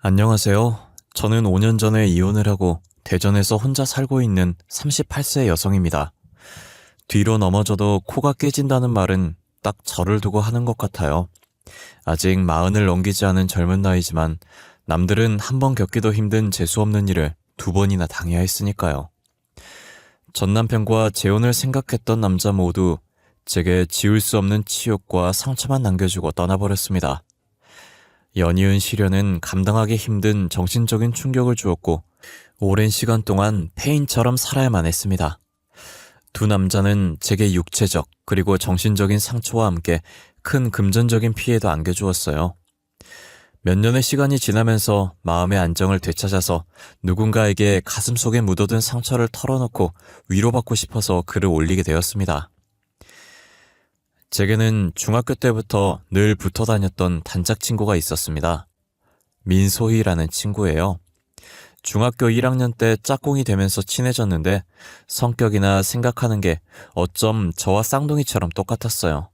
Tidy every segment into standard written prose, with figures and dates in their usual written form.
안녕하세요. 저는 5년 전에 이혼을 하고 대전에서 혼자 살고 있는 38세 여성입니다. 뒤로 넘어져도 코가 깨진다는 말은 딱 저를 두고 하는 것 같아요. 아직 40을 넘기지 않은 젊은 나이지만 남들은 한 번 겪기도 힘든 재수없는 일을 2번이나 당해야 했으니까요. 전 남편과 재혼을 생각했던 남자 모두 제게 지울 수 없는 치욕과 상처만 남겨주고 떠나버렸습니다. 연이은 시련은 감당하기 힘든 정신적인 충격을 주었고 오랜 시간 동안 폐인처럼 살아야만 했습니다. 두 남자는 제게 육체적 그리고 정신적인 상처와 함께 큰 금전적인 피해도 안겨주었어요. 몇 년의 시간이 지나면서 마음의 안정을 되찾아서 누군가에게 가슴속에 묻어둔 상처를 털어놓고 위로받고 싶어서 글을 올리게 되었습니다. 제게는 중학교 때부터 늘 붙어 다녔던 단짝 친구가 있었습니다. 민소희라는 친구예요. 중학교 1학년 때 짝꿍이 되면서 친해졌는데 성격이나 생각하는 게 어쩜 저와 쌍둥이처럼 똑같았어요.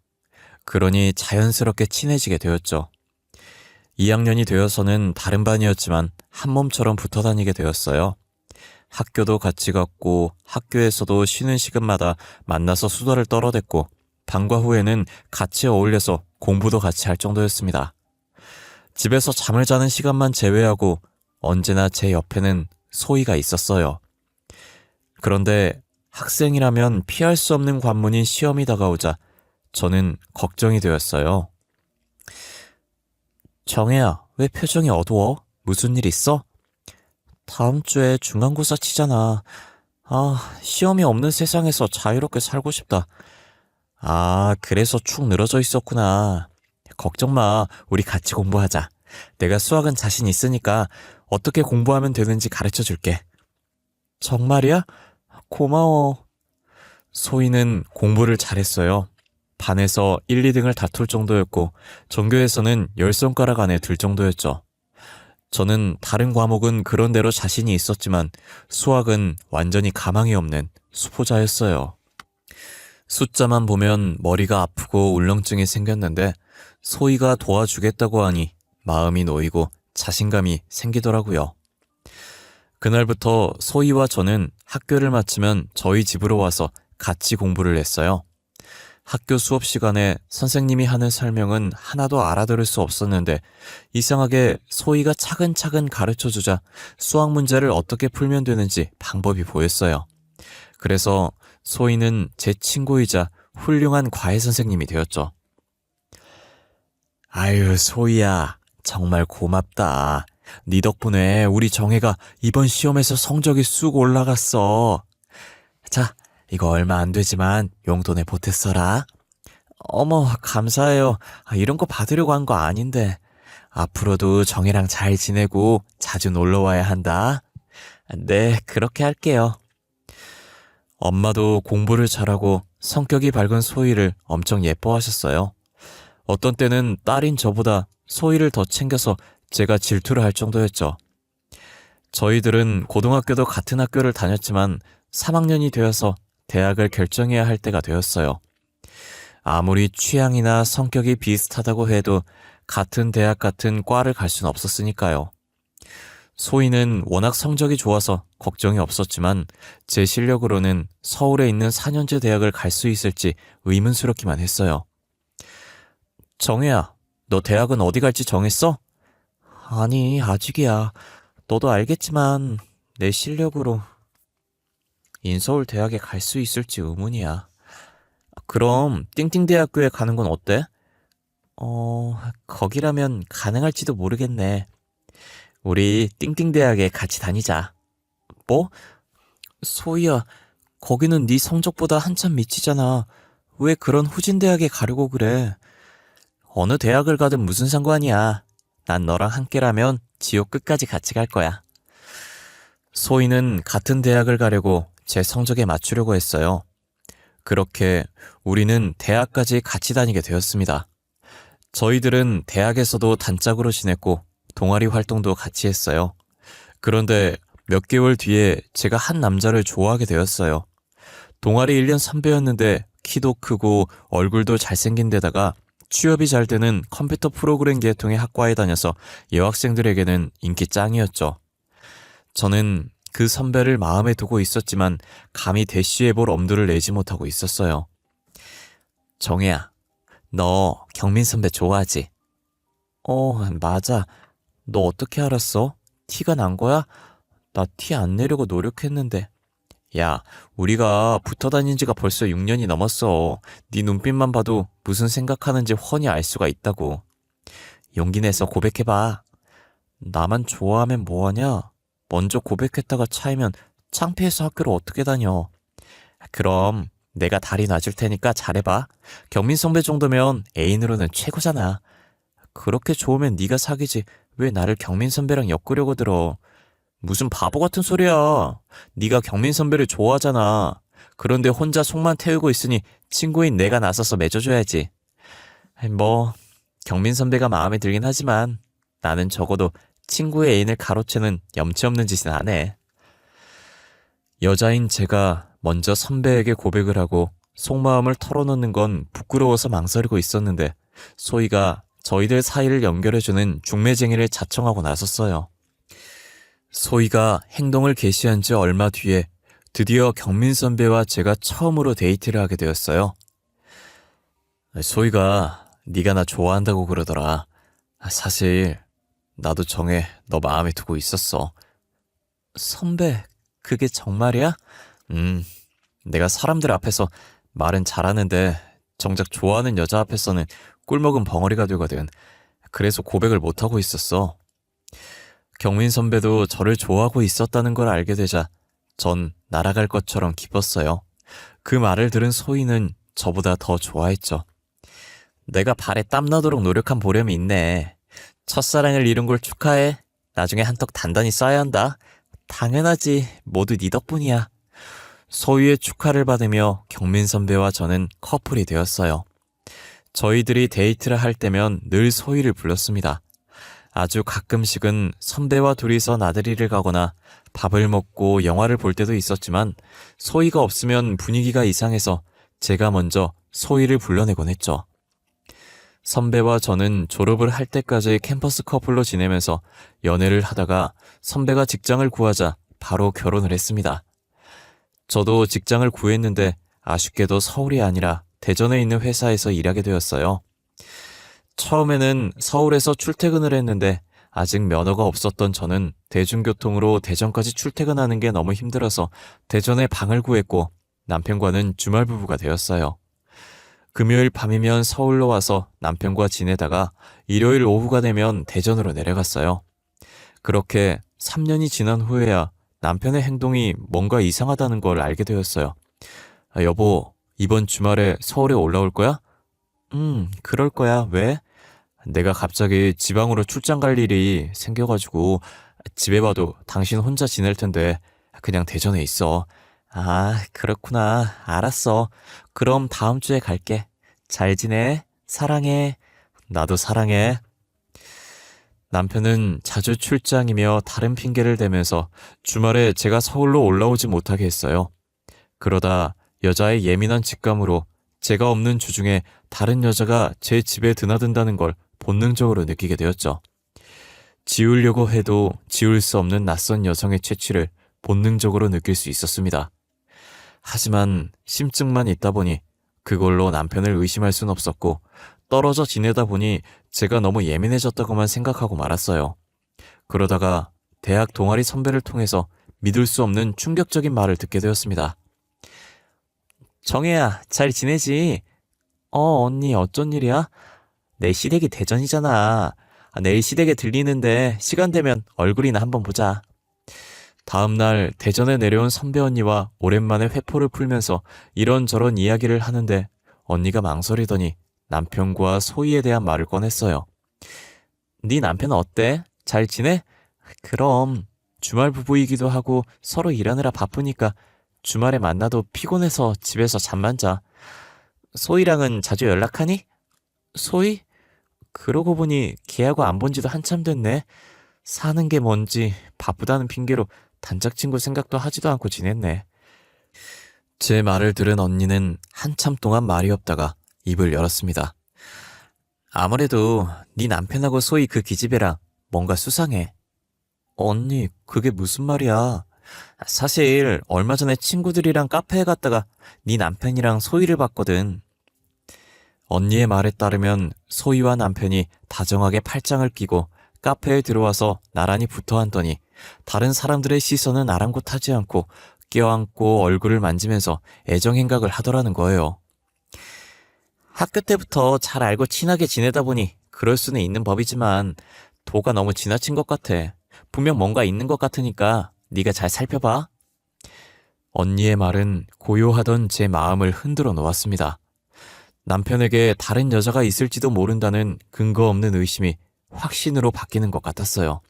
그러니 자연스럽게 친해지게 되었죠. 2학년이 되어서는 다른 반이었지만 한 몸처럼 붙어 다니게 되었어요. 학교도 같이 갔고 학교에서도 쉬는 시간마다 만나서 수다를 떨어댔고 방과 후에는 같이 어울려서 공부도 같이 할 정도였습니다. 집에서 잠을 자는 시간만 제외하고 언제나 제 옆에는 소희가 있었어요. 그런데 학생이라면 피할 수 없는 관문인 시험이 다가오자 저는 걱정이 되었어요. 정혜야, 왜 표정이 어두워? 무슨 일 있어? 다음 주에 중간고사 치잖아. 시험이 없는 세상에서 자유롭게 살고 싶다. 그래서 축 늘어져 있었구나. 걱정 마. 우리 같이 공부하자. 내가 수학은 자신 있으니까 어떻게 공부하면 되는지 가르쳐 줄게. 정말이야? 고마워. 소희는 공부를 잘했어요. 반에서 1, 2등을 다툴 정도였고 전교에서는 10손가락 안에 들 정도였죠. 저는 다른 과목은 그런대로 자신이 있었지만 수학은 완전히 가망이 없는 수포자였어요. 숫자만 보면 머리가 아프고 울렁증이 생겼는데 소희가 도와주겠다고 하니 마음이 놓이고 자신감이 생기더라고요. 그날부터 소희와 저는 학교를 마치면 저희 집으로 와서 같이 공부를 했어요. 학교 수업 시간에 선생님이 하는 설명은 하나도 알아들을 수 없었는데 이상하게 소희가 차근차근 가르쳐주자 수학 문제를 어떻게 풀면 되는지 방법이 보였어요. 그래서 소희는 제 친구이자 훌륭한 과외 선생님이 되었죠. 아유, 소희야, 정말 고맙다. 네 덕분에 우리 정혜가 이번 시험에서 성적이 쑥 올라갔어. 자, 이거 얼마 안 되지만 용돈에 보태 써라. 어머, 감사해요. 이런 거 받으려고 한 거 아닌데. 앞으로도 정혜랑 잘 지내고 자주 놀러 와야 한다. 네, 그렇게 할게요. 엄마도 공부를 잘하고 성격이 밝은 소희를 엄청 예뻐하셨어요. 어떤 때는 딸인 저보다 소희를 더 챙겨서 제가 질투를 할 정도였죠. 저희들은 고등학교도 같은 학교를 다녔지만 3학년이 되어서 대학을 결정해야 할 때가 되었어요. 아무리 취향이나 성격이 비슷하다고 해도 같은 대학 같은 과를 갈 수는 없었으니까요. 소희는 워낙 성적이 좋아서 걱정이 없었지만 제 실력으로는 서울에 있는 4년제 대학을 갈 수 있을지 의문스럽기만 했어요. 정혜야, 너 대학은 어디 갈지 정했어? 아니, 아직이야. 너도 알겠지만 내 실력으로 인서울 대학에 갈 수 있을지 의문이야. 그럼 띵띵대학교에 가는 건 어때? 거기라면 가능할지도 모르겠네. 우리 띵띵대학에 같이 다니자. 뭐? 소희야, 거기는 네 성적보다 한참 미치잖아. 왜 그런 후진대학에 가려고 그래? 어느 대학을 가든 무슨 상관이야. 난 너랑 함께라면 지옥 끝까지 같이 갈 거야. 소희는 같은 대학을 가려고 제 성적에 맞추려고 했어요. 그렇게 우리는 대학까지 같이 다니게 되었습니다. 저희들은 대학에서도 단짝으로 지냈고 동아리 활동도 같이 했어요. 그런데 몇 개월 뒤에 제가 한 남자를 좋아하게 되었어요. 동아리 1년 선배였는데 키도 크고 얼굴도 잘생긴 데다가 취업이 잘 되는 컴퓨터 프로그램 계통의 학과에 다녀서 여학생들에게는 인기 짱이었죠. 저는 그 선배를 마음에 두고 있었지만 감히 대쉬해볼 엄두를 내지 못하고 있었어요. 정혜야, 너 경민 선배 좋아하지? 맞아. 너 어떻게 알았어? 티가 난 거야? 나 티 안 내려고 노력했는데. 야, 우리가 붙어 다닌 지가 벌써 6년이 넘었어. 네 눈빛만 봐도 무슨 생각하는지 훤히 알 수가 있다고. 용기 내서 고백해봐. 나만 좋아하면 뭐하냐? 먼저 고백했다가 차이면 창피해서 학교를 어떻게 다녀? 그럼 내가 다리 놔줄 테니까 잘해봐. 경민 선배 정도면 애인으로는 최고잖아. 그렇게 좋으면 네가 사귀지 왜 나를 경민 선배랑 엮으려고 들어? 무슨 바보 같은 소리야. 네가 경민 선배를 좋아하잖아. 그런데 혼자 속만 태우고 있으니 친구인 내가 나서서 맺어줘야지. 뭐 경민 선배가 마음에 들긴 하지만 나는 적어도 친구의 애인을 가로채는 염치 없는 짓은 안 해. 여자인 제가 먼저 선배에게 고백을 하고 속마음을 털어놓는 건 부끄러워서 망설이고 있었는데 소희가 저희들 사이를 연결해주는 중매쟁이를 자청하고 나섰어요. 소희가 행동을 개시한 지 얼마 뒤에 드디어 경민 선배와 제가 처음으로 데이트를 하게 되었어요. 소희가 네가 나 좋아한다고 그러더라. 사실 나도 정해 너 마음에 두고 있었어. 선배, 그게 정말이야? 내가 사람들 앞에서 말은 잘하는데 정작 좋아하는 여자 앞에서는 꿀먹은 벙어리가 되거든. 그래서 고백을 못하고 있었어. 경민 선배도 저를 좋아하고 있었다는 걸 알게 되자 전 날아갈 것처럼 기뻤어요. 그 말을 들은 소희는 저보다 더 좋아했죠. 내가 발에 땀나도록 노력한 보람이 있네. 첫사랑을 이룬 걸 축하해. 나중에 한턱 단단히 쏴야 한다. 당연하지. 모두 네 덕분이야. 소희의 축하를 받으며 경민 선배와 저는 커플이 되었어요. 저희들이 데이트를 할 때면 늘 소희를 불렀습니다. 아주 가끔씩은 선배와 둘이서 나들이를 가거나 밥을 먹고 영화를 볼 때도 있었지만 소희가 없으면 분위기가 이상해서 제가 먼저 소희를 불러내곤 했죠. 선배와 저는 졸업을 할 때까지 캠퍼스 커플로 지내면서 연애를 하다가 선배가 직장을 구하자 바로 결혼을 했습니다. 저도 직장을 구했는데 아쉽게도 서울이 아니라 대전에 있는 회사에서 일하게 되었어요. 처음에는 서울에서 출퇴근을 했는데 아직 면허가 없었던 저는 대중교통으로 대전까지 출퇴근하는 게 너무 힘들어서 대전에 방을 구했고 남편과는 주말 부부가 되었어요. 금요일 밤이면 서울로 와서 남편과 지내다가 일요일 오후가 되면 대전으로 내려갔어요. 그렇게 3년이 지난 후에야 남편의 행동이 뭔가 이상하다는 걸 알게 되었어요. 여보, 이번 주말에 서울에 올라올 거야? 그럴 거야. 왜? 내가 갑자기 지방으로 출장 갈 일이 생겨가지고 집에 봐도 당신 혼자 지낼 텐데 그냥 대전에 있어. 아, 그렇구나. 알았어. 그럼 다음 주에 갈게. 잘 지내. 사랑해. 나도 사랑해. 남편은 자주 출장이며 다른 핑계를 대면서 주말에 제가 서울로 올라오지 못하게 했어요. 그러다 여자의 예민한 직감으로 제가 없는 주중에 다른 여자가 제 집에 드나든다는 걸 본능적으로 느끼게 되었죠. 지우려고 해도 지울 수 없는 낯선 여성의 채취를 본능적으로 느낄 수 있었습니다. 하지만 심증만 있다 보니 그걸로 남편을 의심할 순 없었고 떨어져 지내다 보니 제가 너무 예민해졌다고만 생각하고 말았어요. 그러다가 대학 동아리 선배를 통해서 믿을 수 없는 충격적인 말을 듣게 되었습니다. 정혜야, 잘 지내지? 언니 어쩐 일이야? 내 시댁이 대전이잖아. 내일 시댁에 들리는데 시간 되면 얼굴이나 한번 보자. 다음날 대전에 내려온 선배 언니와 오랜만에 회포를 풀면서 이런저런 이야기를 하는데 언니가 망설이더니 남편과 소희에 대한 말을 꺼냈어요. 네 남편은 어때? 잘 지내? 그럼 주말 부부이기도 하고 서로 일하느라 바쁘니까 주말에 만나도 피곤해서 집에서 잠만 자. 소희랑은 자주 연락하니? 소희? 그러고 보니 걔하고 안 본 지도 한참 됐네. 사는 게 뭔지 바쁘다는 핑계로 단짝 친구 생각도 하지도 않고 지냈네. 제 말을 들은 언니는 한참 동안 말이 없다가 입을 열었습니다. 아무래도 네 남편하고 소희 그 기집애랑 뭔가 수상해. 언니, 그게 무슨 말이야? 사실 얼마 전에 친구들이랑 카페에 갔다가 네 남편이랑 소희를 봤거든. 언니의 말에 따르면 소희와 남편이 다정하게 팔짱을 끼고 카페에 들어와서 나란히 붙어 앉더니 다른 사람들의 시선은 아랑곳하지 않고 껴안고 얼굴을 만지면서 애정 행각을 하더라는 거예요. 학교 때부터 잘 알고 친하게 지내다 보니 그럴 수는 있는 법이지만 도가 너무 지나친 것 같아. 분명 뭔가 있는 것 같으니까 네가 잘 살펴봐. 언니의 말은 고요하던 제 마음을 흔들어 놓았습니다. 남편에게 다른 여자가 있을지도 모른다는 근거 없는 의심이 확신으로 바뀌는 것 같았어요.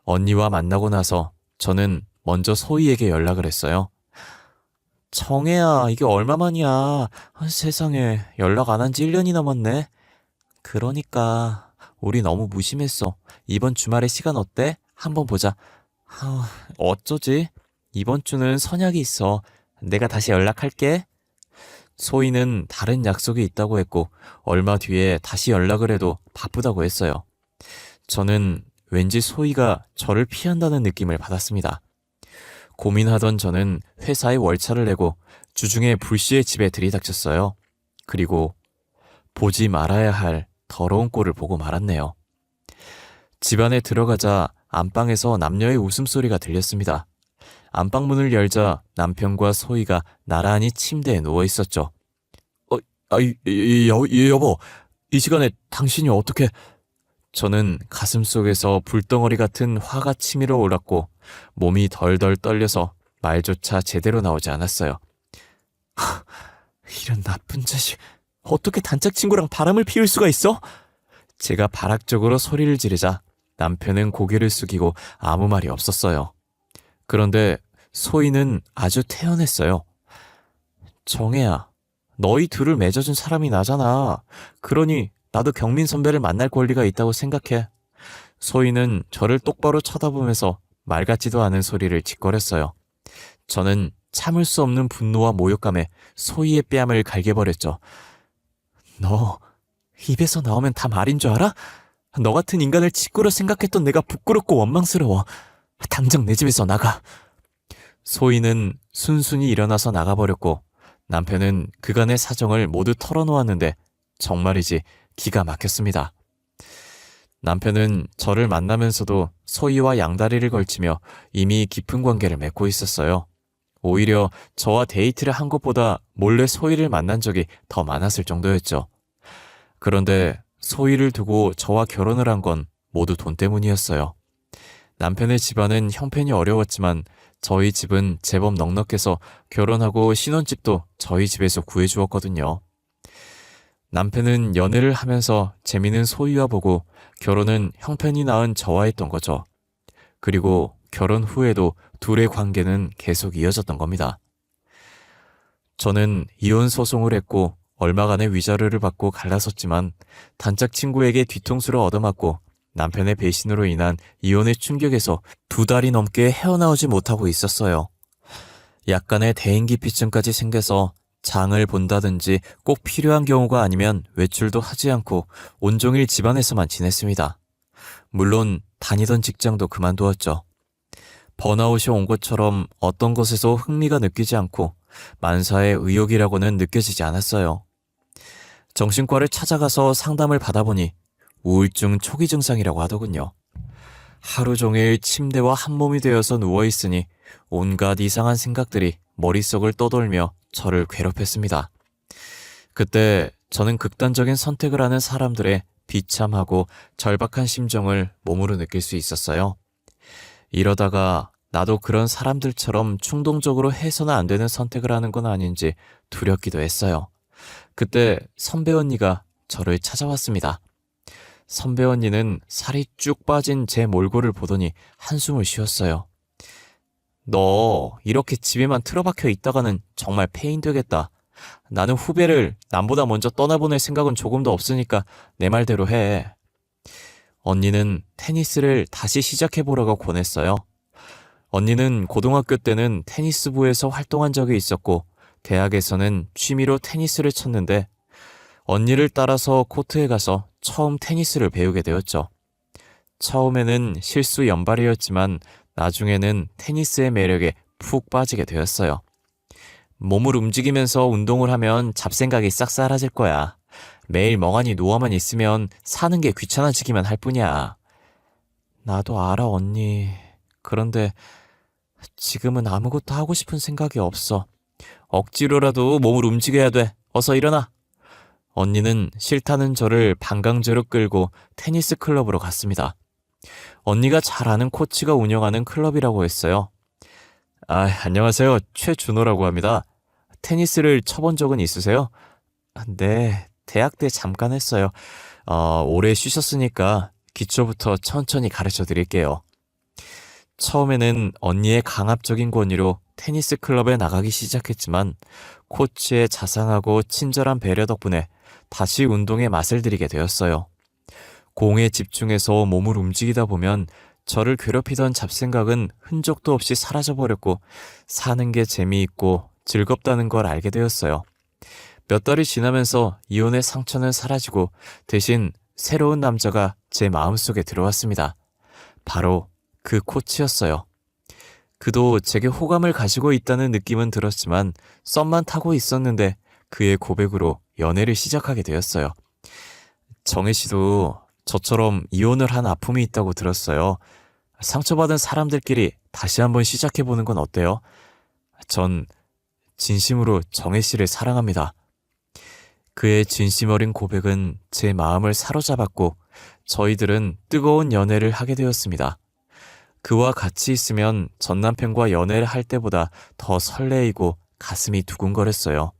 언니와 만나고 나서 저는 먼저 소희에게 연락을 했어요. 정혜야, 이게 얼마만이야. 세상에, 연락 안 한 지 1년이 넘었네. 그러니까 우리 너무 무심했어. 이번 주말에 시간 어때? 한번 보자. 어쩌지? 이번 주는 선약이 있어. 내가 다시 연락할게. 소희는 다른 약속이 있다고 했고 얼마 뒤에 다시 연락을 해도 바쁘다고 했어요. 저는 왠지 소희가 저를 피한다는 느낌을 받았습니다. 고민하던 저는 회사에 월차를 내고 주중에 불시에 집에 들이닥쳤어요. 그리고 보지 말아야 할 더러운 꼴을 보고 말았네요. 집 안에 들어가자 안방에서 남녀의 웃음소리가 들렸습니다. 안방문을 열자 남편과 소희가 나란히 침대에 누워 있었죠. 여보, 이 시간에 당신이 어떻게... 저는 가슴 속에서 불덩어리 같은 화가 치밀어 올랐고 몸이 덜덜 떨려서 말조차 제대로 나오지 않았어요. 이런 나쁜 자식, 어떻게 단짝 친구랑 바람을 피울 수가 있어? 제가 발악적으로 소리를 지르자 남편은 고개를 숙이고 아무 말이 없었어요. 그런데 소희는 아주 태연했어요. 정혜야, 너희 둘을 맺어준 사람이 나잖아. 그러니 나도 경민 선배를 만날 권리가 있다고 생각해. 소희는 저를 똑바로 쳐다보면서 말 같지도 않은 소리를 짓거렸어요. 저는 참을 수 없는 분노와 모욕감에 소희의 뺨을 갈겨버렸죠. 너 입에서 나오면 다 말인 줄 알아? 너 같은 인간을 직구로 생각했던 내가 부끄럽고 원망스러워. 당장 내 집에서 나가. 소희는 순순히 일어나서 나가버렸고 남편은 그간의 사정을 모두 털어놓았는데 정말이지 기가 막혔습니다. 남편은 저를 만나면서도 소희와 양다리를 걸치며 이미 깊은 관계를 맺고 있었어요. 오히려 저와 데이트를 한 것보다 몰래 소희를 만난 적이 더 많았을 정도였죠. 그런데 소희를 두고 저와 결혼을 한 건 모두 돈 때문이었어요. 남편의 집안은 형편이 어려웠지만 저희 집은 제법 넉넉해서 결혼하고 신혼집도 저희 집에서 구해주었거든요. 남편은 연애를 하면서 재미는 소희와 보고 결혼은 형편이 나은 저와 했던 거죠. 그리고 결혼 후에도 둘의 관계는 계속 이어졌던 겁니다. 저는 이혼 소송을 했고 얼마간의 위자료를 받고 갈라섰지만 단짝 친구에게 뒤통수를 얻어맞고 남편의 배신으로 인한 이혼의 충격에서 2달이 넘게 헤어나오지 못하고 있었어요. 약간의 대인기피증까지 생겨서 장을 본다든지 꼭 필요한 경우가 아니면 외출도 하지 않고 온종일 집안에서만 지냈습니다. 물론 다니던 직장도 그만두었죠. 번아웃이 온 것처럼 어떤 것에서 흥미가 느끼지 않고 만사의 의욕이라고는 느껴지지 않았어요. 정신과를 찾아가서 상담을 받아보니 우울증 초기 증상이라고 하더군요. 하루 종일 침대와 한몸이 되어서 누워있으니 온갖 이상한 생각들이 머릿속을 떠돌며 저를 괴롭혔습니다. 그때 저는 극단적인 선택을 하는 사람들의 비참하고 절박한 심정을 몸으로 느낄 수 있었어요. 이러다가 나도 그런 사람들처럼 충동적으로 해서는 안 되는 선택을 하는 건 아닌지 두렵기도 했어요. 그때 선배 언니가 저를 찾아왔습니다. 선배 언니는 살이 쭉 빠진 제 몰골을 보더니 한숨을 쉬었어요. 너 이렇게 집에만 틀어박혀 있다가는 정말 폐인 되겠다. 나는 후배를 남보다 먼저 떠나보낼 생각은 조금도 없으니까 내 말대로 해. 언니는 테니스를 다시 시작해보라고 권했어요. 언니는 고등학교 때는 테니스부에서 활동한 적이 있었고 대학에서는 취미로 테니스를 쳤는데 언니를 따라서 코트에 가서 처음 테니스를 배우게 되었죠. 처음에는 실수 연발이었지만 나중에는 테니스의 매력에 푹 빠지게 되었어요. 몸을 움직이면서 운동을 하면 잡생각이 싹 사라질 거야. 매일 멍하니 누워만 있으면 사는 게 귀찮아지기만 할 뿐이야. 나도 알아, 언니. 그런데 지금은 아무것도 하고 싶은 생각이 없어. 억지로라도 몸을 움직여야 돼. 어서 일어나. 언니는 싫다는 저를 반강제로 끌고 테니스 클럽으로 갔습니다. 언니가 잘 아는 코치가 운영하는 클럽이라고 했어요. 안녕하세요. 최준호라고 합니다. 테니스를 쳐본 적은 있으세요? 네, 대학 때 잠깐 했어요. 오래 쉬셨으니까 기초부터 천천히 가르쳐 드릴게요. 처음에는 언니의 강압적인 권유로 테니스 클럽에 나가기 시작했지만 코치의 자상하고 친절한 배려 덕분에 다시 운동에 맛을 들이게 되었어요. 공에 집중해서 몸을 움직이다 보면 저를 괴롭히던 잡생각은 흔적도 없이 사라져버렸고 사는 게 재미있고 즐겁다는 걸 알게 되었어요. 몇 달이 지나면서 이혼의 상처는 사라지고 대신 새로운 남자가 제 마음속에 들어왔습니다. 바로 그 코치였어요. 그도 제게 호감을 가지고 있다는 느낌은 들었지만 썸만 타고 있었는데 그의 고백으로 연애를 시작하게 되었어요. 정혜 씨도 저처럼 이혼을 한 아픔이 있다고 들었어요. 상처받은 사람들끼리 다시 한번 시작해보는 건 어때요? 전 진심으로 정혜 씨를 사랑합니다. 그의 진심 어린 고백은 제 마음을 사로잡았고 저희들은 뜨거운 연애를 하게 되었습니다. 그와 같이 있으면 전 남편과 연애를 할 때보다 더 설레이고 가슴이 두근거렸어요.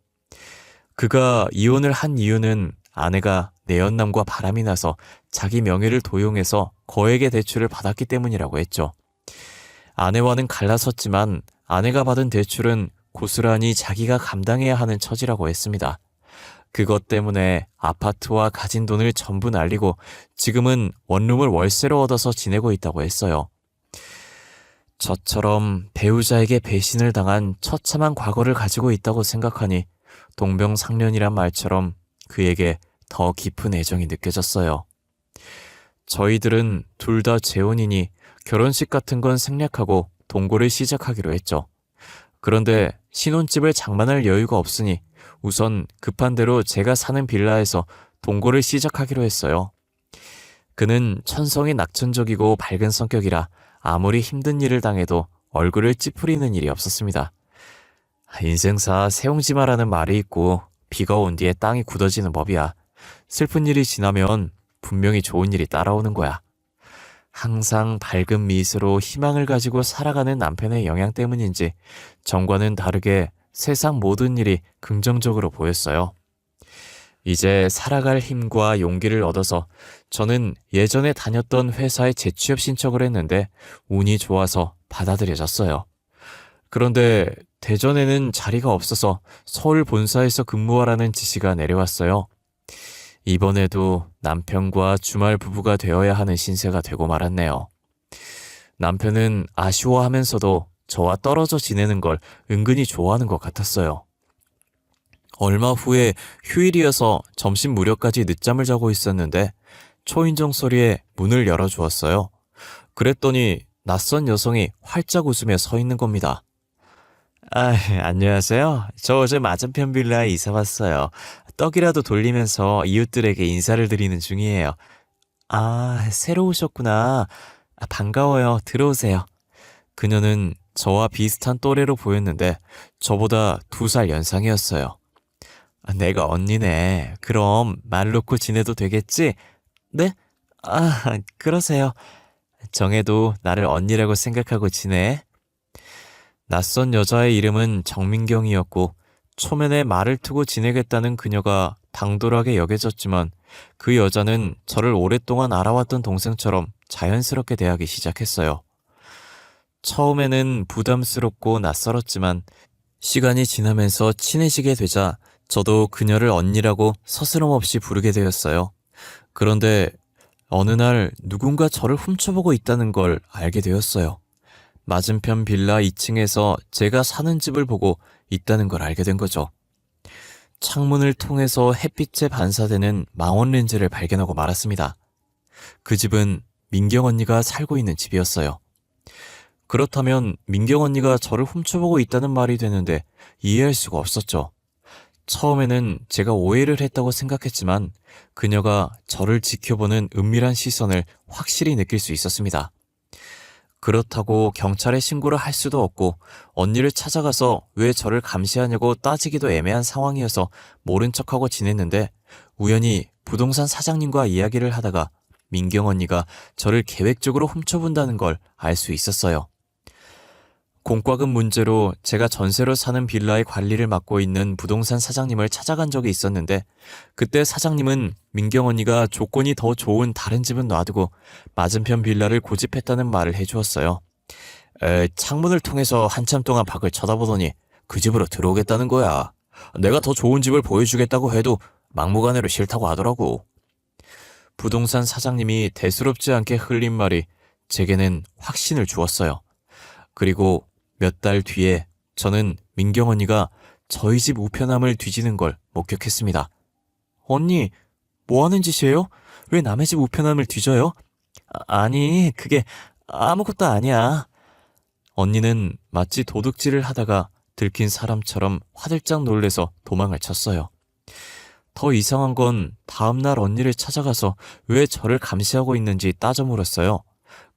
그가 이혼을 한 이유는 아내가 내연남과 바람이 나서 자기 명의를 도용해서 거액의 대출을 받았기 때문이라고 했죠. 아내와는 갈라섰지만 아내가 받은 대출은 고스란히 자기가 감당해야 하는 처지라고 했습니다. 그것 때문에 아파트와 가진 돈을 전부 날리고 지금은 원룸을 월세로 얻어서 지내고 있다고 했어요. 저처럼 배우자에게 배신을 당한 처참한 과거를 가지고 있다고 생각하니 동병상련이란 말처럼 그에게 더 깊은 애정이 느껴졌어요. 저희들은 둘 다 재혼이니 결혼식 같은 건 생략하고 동거를 시작하기로 했죠. 그런데 신혼집을 장만할 여유가 없으니 우선 급한 대로 제가 사는 빌라에서 동거를 시작하기로 했어요. 그는 천성이 낙천적이고 밝은 성격이라 아무리 힘든 일을 당해도 얼굴을 찌푸리는 일이 없었습니다. 인생사 세옹지마라는 말이 있고 비가 온 뒤에 땅이 굳어지는 법이야. 슬픈 일이 지나면 분명히 좋은 일이 따라오는 거야. 항상 밝은 미소로 희망을 가지고 살아가는 남편의 영향 때문인지 전과는 다르게 세상 모든 일이 긍정적으로 보였어요. 이제 살아갈 힘과 용기를 얻어서 저는 예전에 다녔던 회사에 재취업 신청을 했는데 운이 좋아서 받아들여졌어요. 그런데 대전에는 자리가 없어서 서울 본사에서 근무하라는 지시가 내려왔어요. 이번에도 남편과 주말 부부가 되어야 하는 신세가 되고 말았네요. 남편은 아쉬워하면서도 저와 떨어져 지내는 걸 은근히 좋아하는 것 같았어요. 얼마 후에 휴일이어서 점심 무렵까지 늦잠을 자고 있었는데 초인종 소리에 문을 열어주었어요. 그랬더니 낯선 여성이 활짝 웃으며 서 있는 겁니다. 안녕하세요. 저 어제 맞은편 빌라에 이사 왔어요. 떡이라도 돌리면서 이웃들에게 인사를 드리는 중이에요. 새로 오셨구나. 반가워요. 들어오세요. 그녀는 저와 비슷한 또래로 보였는데 저보다 2살 연상이었어요. 내가 언니네. 그럼 말 놓고 지내도 되겠지? 네? 그러세요. 정혜도 나를 언니라고 생각하고 지내. 낯선 여자의 이름은 정민경이었고 초면에 말을 트고 지내겠다는 그녀가 당돌하게 여겨졌지만 그 여자는 저를 오랫동안 알아왔던 동생처럼 자연스럽게 대하기 시작했어요. 처음에는 부담스럽고 낯설었지만 시간이 지나면서 친해지게 되자 저도 그녀를 언니라고 서스럼 없이 부르게 되었어요. 그런데 어느 날 누군가 저를 훔쳐보고 있다는 걸 알게 되었어요. 맞은편 빌라 2층에서 제가 사는 집을 보고 있다는 걸 알게 된 거죠. 창문을 통해서 햇빛에 반사되는 망원 렌즈를 발견하고 말았습니다. 그 집은 민경 언니가 살고 있는 집이었어요. 그렇다면 민경 언니가 저를 훔쳐보고 있다는 말이 되는데 이해할 수가 없었죠. 처음에는 제가 오해를 했다고 생각했지만 그녀가 저를 지켜보는 은밀한 시선을 확실히 느낄 수 있었습니다. 그렇다고 경찰에 신고를 할 수도 없고 언니를 찾아가서 왜 저를 감시하냐고 따지기도 애매한 상황이어서 모른 척하고 지냈는데 우연히 부동산 사장님과 이야기를 하다가 민경 언니가 저를 계획적으로 훔쳐본다는 걸 알 수 있었어요. 공과금 문제로 제가 전세로 사는 빌라의 관리를 맡고 있는 부동산 사장님을 찾아간 적이 있었는데 그때 사장님은 민경 언니가 조건이 더 좋은 다른 집은 놔두고 맞은편 빌라를 고집했다는 말을 해주었어요. 창문을 통해서 한참 동안 밖을 쳐다보더니 그 집으로 들어오겠다는 거야. 내가 더 좋은 집을 보여주겠다고 해도 막무가내로 싫다고 하더라고. 부동산 사장님이 대수롭지 않게 흘린 말이 제게는 확신을 주었어요. 그리고 몇 달 뒤에 저는 민경 언니가 저희 집 우편함을 뒤지는 걸 목격했습니다. 언니, 뭐 하는 짓이에요? 왜 남의 집 우편함을 뒤져요? 아니, 그게 아무것도 아니야. 언니는 마치 도둑질을 하다가 들킨 사람처럼 화들짝 놀래서 도망을 쳤어요. 더 이상한 건 다음날 언니를 찾아가서 왜 저를 감시하고 있는지 따져 물었어요.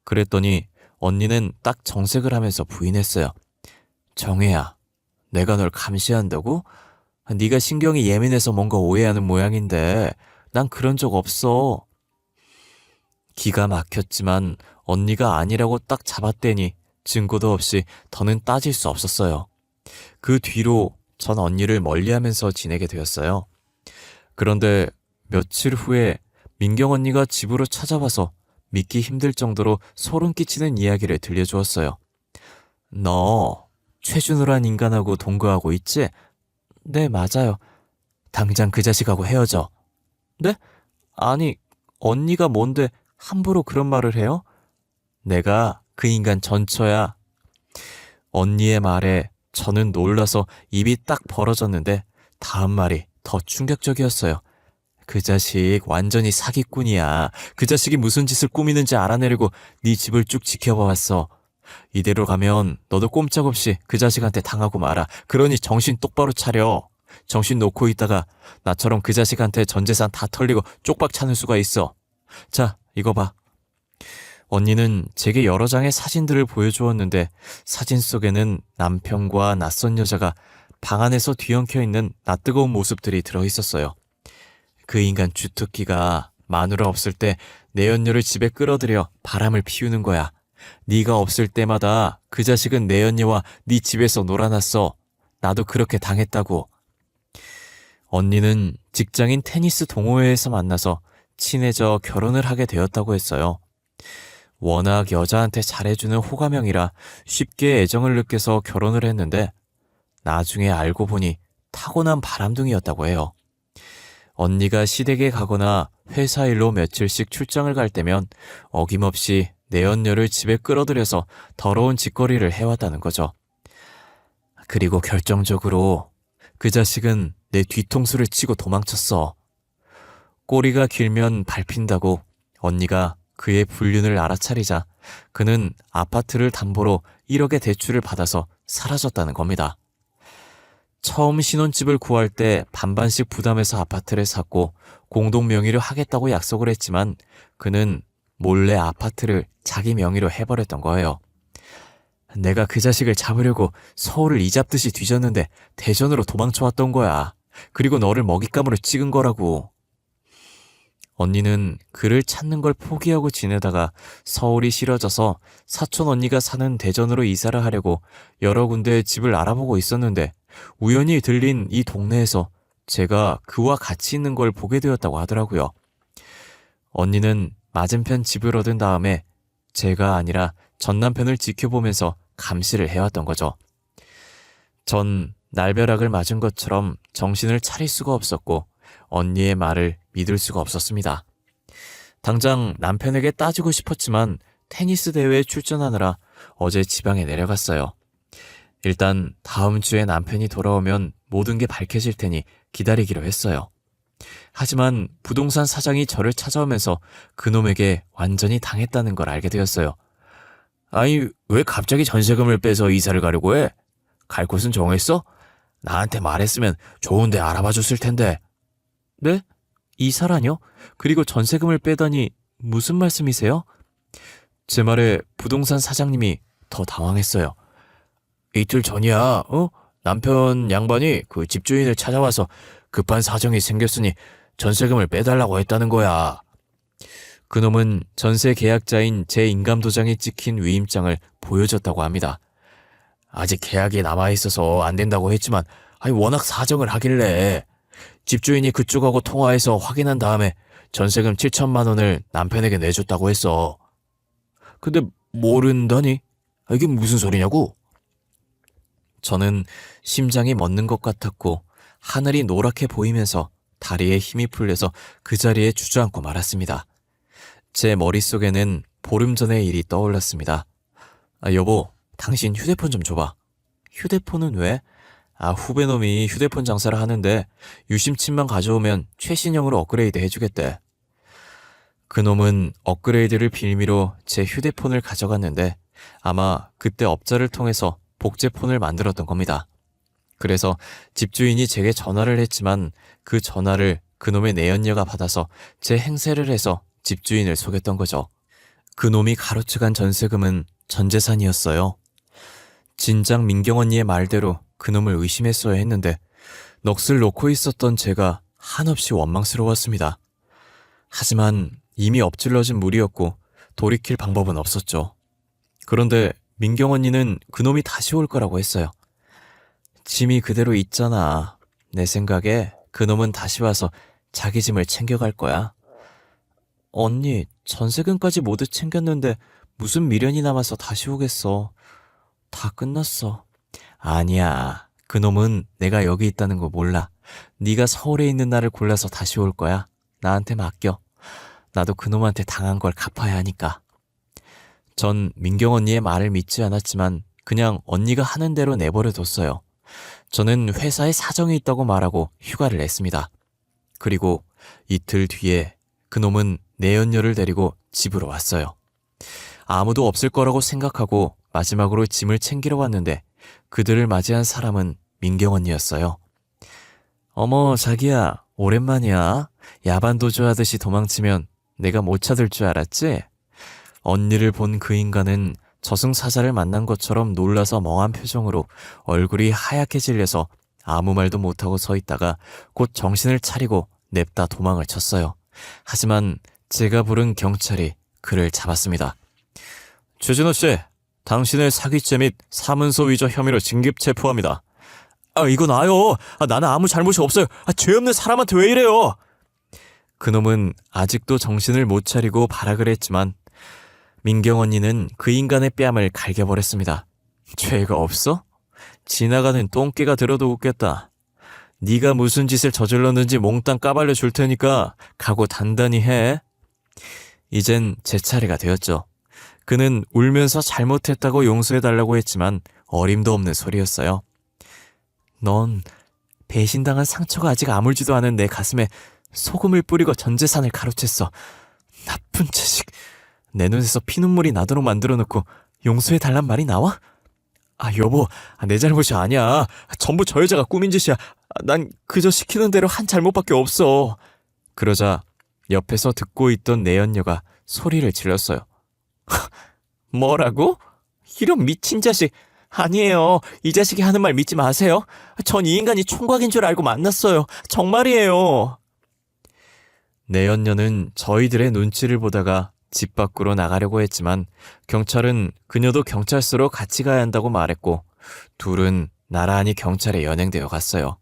그랬더니 언니는 딱 정색을 하면서 부인했어요. 정혜야, 내가 널 감시한다고? 네가 신경이 예민해서 뭔가 오해하는 모양인데 난 그런 적 없어. 기가 막혔지만 언니가 아니라고 딱 잡아떼니 증거도 없이 더는 따질 수 없었어요. 그 뒤로 전 언니를 멀리하면서 지내게 되었어요. 그런데 며칠 후에 민경 언니가 집으로 찾아와서 믿기 힘들 정도로 소름 끼치는 이야기를 들려주었어요. 너 최준호란 인간하고 동거하고 있지? 네, 맞아요. 당장 그 자식하고 헤어져. 네? 아니, 언니가 뭔데 함부로 그런 말을 해요? 내가 그 인간 전처야. 언니의 말에 저는 놀라서 입이 딱 벌어졌는데 다음 말이 더 충격적이었어요. 그 자식 완전히 사기꾼이야. 그 자식이 무슨 짓을 꾸미는지 알아내려고 네 집을 쭉 지켜봐왔어. 이대로 가면 너도 꼼짝없이 그 자식한테 당하고 말아. 그러니 정신 똑바로 차려. 정신 놓고 있다가 나처럼 그 자식한테 전 재산 다 털리고 쪽박 차는 수가 있어. 자, 이거 봐. 언니는 제게 여러 장의 사진들을 보여주었는데 사진 속에는 남편과 낯선 여자가 방 안에서 뒤엉켜 있는 낯뜨거운 모습들이 들어있었어요. 그 인간 주특기가 마누라 없을 때 내 연녀를 집에 끌어들여 바람을 피우는 거야. 네가 없을 때마다 그 자식은 내 연녀와 네 집에서 놀아났어. 나도 그렇게 당했다고. 언니는 직장인 테니스 동호회에서 만나서 친해져 결혼을 하게 되었다고 했어요. 워낙 여자한테 잘해주는 호감형이라 쉽게 애정을 느껴서 결혼을 했는데 나중에 알고 보니 타고난 바람둥이였다고 해요. 언니가 시댁에 가거나 회사 일로 며칠씩 출장을 갈 때면 어김없이 내 연녀를 집에 끌어들여서 더러운 짓거리를 해왔다는 거죠. 그리고 결정적으로 그 자식은 내 뒤통수를 치고 도망쳤어. 꼬리가 길면 밟힌다고 언니가 그의 불륜을 알아차리자 그는 아파트를 담보로 1억의 대출을 받아서 사라졌다는 겁니다. 처음 신혼집을 구할 때 반반씩 부담해서 아파트를 샀고 공동 명의로 하겠다고 약속을 했지만 그는 몰래 아파트를 자기 명의로 해버렸던 거예요. 내가 그 자식을 잡으려고 서울을 이잡듯이 뒤졌는데 대전으로 도망쳐왔던 거야. 그리고 너를 먹잇감으로 찍은 거라고. 언니는 그를 찾는 걸 포기하고 지내다가 서울이 싫어져서 사촌 언니가 사는 대전으로 이사를 하려고 여러 군데 집을 알아보고 있었는데 우연히 들린 이 동네에서 제가 그와 같이 있는 걸 보게 되었다고 하더라고요. 언니는 맞은편 집을 얻은 다음에 제가 아니라 전 남편을 지켜보면서 감시를 해왔던 거죠. 전 날벼락을 맞은 것처럼 정신을 차릴 수가 없었고 언니의 말을 믿을 수가 없었습니다. 당장 남편에게 따지고 싶었지만 테니스 대회에 출전하느라 어제 지방에 내려갔어요. 일단 다음 주에 남편이 돌아오면 모든 게 밝혀질 테니 기다리기로 했어요. 하지만 부동산 사장이 저를 찾아오면서 그놈에게 완전히 당했다는 걸 알게 되었어요. 아니, 왜 갑자기 전세금을 빼서 이사를 가려고 해? 갈 곳은 정했어? 나한테 말했으면 좋은 데 알아봐 줬을 텐데. 네? 이사라뇨? 그리고 전세금을 빼다니 무슨 말씀이세요? 제 말에 부동산 사장님이 더 당황했어요. 이틀 전이야, 남편 양반이 그 집주인을 찾아와서 급한 사정이 생겼으니 전세금을 빼달라고 했다는 거야. 그놈은 전세 계약자인 제 인감도장에 찍힌 위임장을 보여줬다고 합니다. 아직 계약이 남아있어서 안 된다고 했지만 워낙 사정을 하길래 집주인이 그쪽하고 통화해서 확인한 다음에 전세금 7천만 원을 남편에게 내줬다고 했어. 근데 모른다니? 이게 무슨 소리냐고? 저는 심장이 멎는 것 같았고 하늘이 노랗게 보이면서 다리에 힘이 풀려서 그 자리에 주저앉고 말았습니다. 제 머릿속에는 보름 전의 일이 떠올랐습니다. 여보, 당신 휴대폰 좀 줘봐. 휴대폰은 왜? 후배놈이 휴대폰 장사를 하는데 유심칩만 가져오면 최신형으로 업그레이드 해주겠대. 그놈은 업그레이드를 빌미로 제 휴대폰을 가져갔는데 아마 그때 업자를 통해서 복제폰을 만들었던 겁니다. 그래서 집주인이 제게 전화를 했지만 그 전화를 그놈의 내연녀가 받아서 제 행세를 해서 집주인을 속였던 거죠. 그놈이 가로채간 전세금은 전 재산이었어요. 진작 민경 언니의 말대로 그놈을 의심했어야 했는데 넋을 놓고 있었던 제가 한없이 원망스러웠습니다. 하지만 이미 엎질러진 물이었고 돌이킬 방법은 없었죠. 그런데 민경 언니는 그놈이 다시 올 거라고 했어요. 짐이 그대로 있잖아. 내 생각에 그놈은 다시 와서 자기 짐을 챙겨갈 거야. 언니, 전세금까지 모두 챙겼는데 무슨 미련이 남아서 다시 오겠어. 다 끝났어. 아니야. 그놈은 내가 여기 있다는 거 몰라. 네가 서울에 있는 날을 골라서 다시 올 거야. 나한테 맡겨. 나도 그놈한테 당한 걸 갚아야 하니까. 전 민경 언니의 말을 믿지 않았지만 그냥 언니가 하는 대로 내버려 뒀어요. 저는 회사에 사정이 있다고 말하고 휴가를 냈습니다. 그리고 이틀 뒤에 그놈은 내연녀를 데리고 집으로 왔어요. 아무도 없을 거라고 생각하고 마지막으로 짐을 챙기러 왔는데 그들을 맞이한 사람은 민경 언니였어요. 어머, 자기야, 오랜만이야. 야반도주 하듯이 도망치면 내가 못 찾을 줄 알았지? 언니를 본 그 인간은 저승사자를 만난 것처럼 놀라서 멍한 표정으로 얼굴이 하얗게 질려서 아무 말도 못하고 서 있다가 곧 정신을 차리고 냅다 도망을 쳤어요. 하지만 제가 부른 경찰이 그를 잡았습니다. 최진호 씨, 당신을 사기죄 및 사문서 위조 혐의로 긴급 체포합니다. 이거 나요. 나는 아무 잘못이 없어요. 죄 없는 사람한테 왜 이래요? 그놈은 아직도 정신을 못 차리고 발악을 했지만 민경 언니는 그 인간의 뺨을 갈겨버렸습니다. 죄가 없어? 지나가는 똥개가 들어도 웃겠다. 네가 무슨 짓을 저질렀는지 몽땅 까발려 줄 테니까 각오 단단히 해. 이젠 제 차례가 되었죠. 그는 울면서 잘못했다고 용서해달라고 했지만 어림도 없는 소리였어요. 넌 배신당한 상처가 아직 아물지도 않은 내 가슴에 소금을 뿌리고 전 재산을 가로챘어. 나쁜 자식. 내 눈에서 피눈물이 나도록 만들어놓고 용서해달란 말이 나와? 여보, 내 잘못이 아니야. 전부 저 여자가 꾸민 짓이야. 난 그저 시키는 대로 한 잘못밖에 없어. 그러자 옆에서 듣고 있던 내연녀가 소리를 질렀어요. 뭐라고? 이런 미친 자식. 아니에요. 이 자식이 하는 말 믿지 마세요. 전 이 인간이 총각인 줄 알고 만났어요. 정말이에요. 내연녀는 저희들의 눈치를 보다가 집 밖으로 나가려고 했지만 경찰은 그녀도 경찰서로 같이 가야 한다고 말했고 둘은 나란히 경찰에 연행되어 갔어요.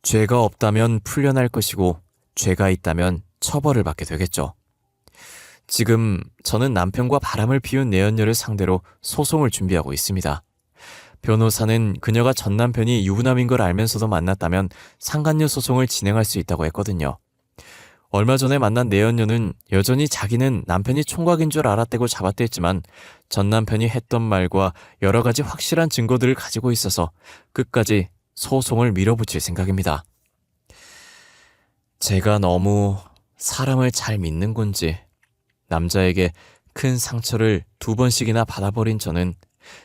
죄가 없다면 풀려날 것이고 죄가 있다면 처벌을 받게 되겠죠. 지금 저는 남편과 바람을 피운 내연녀를 상대로 소송을 준비하고 있습니다. 변호사는 그녀가 전 남편이 유부남인 걸 알면서도 만났다면 상간녀 소송을 진행할 수 있다고 했거든요. 얼마 전에 만난 내연녀는 여전히 자기는 남편이 총각인 줄 알았다고 잡아댔지만 전 남편이 했던 말과 여러 가지 확실한 증거들을 가지고 있어서 끝까지 소송을 밀어붙일 생각입니다. 제가 너무 사람을 잘 믿는 건지 남자에게 큰 상처를 2번씩이나 받아버린 저는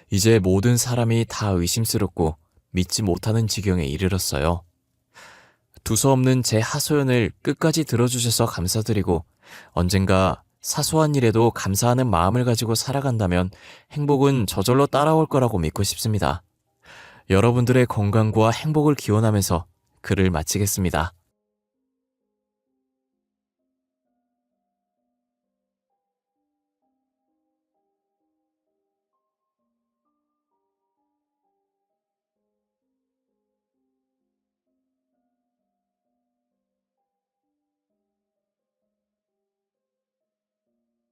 이제 모든 사람이 다 의심스럽고 믿지 못하는 지경에 이르렀어요. 두서없는 제 하소연을 끝까지 들어주셔서 감사드리고 언젠가 사소한 일에도 감사하는 마음을 가지고 살아간다면 행복은 저절로 따라올 거라고 믿고 싶습니다. 여러분들의 건강과 행복을 기원하면서 글을 마치겠습니다.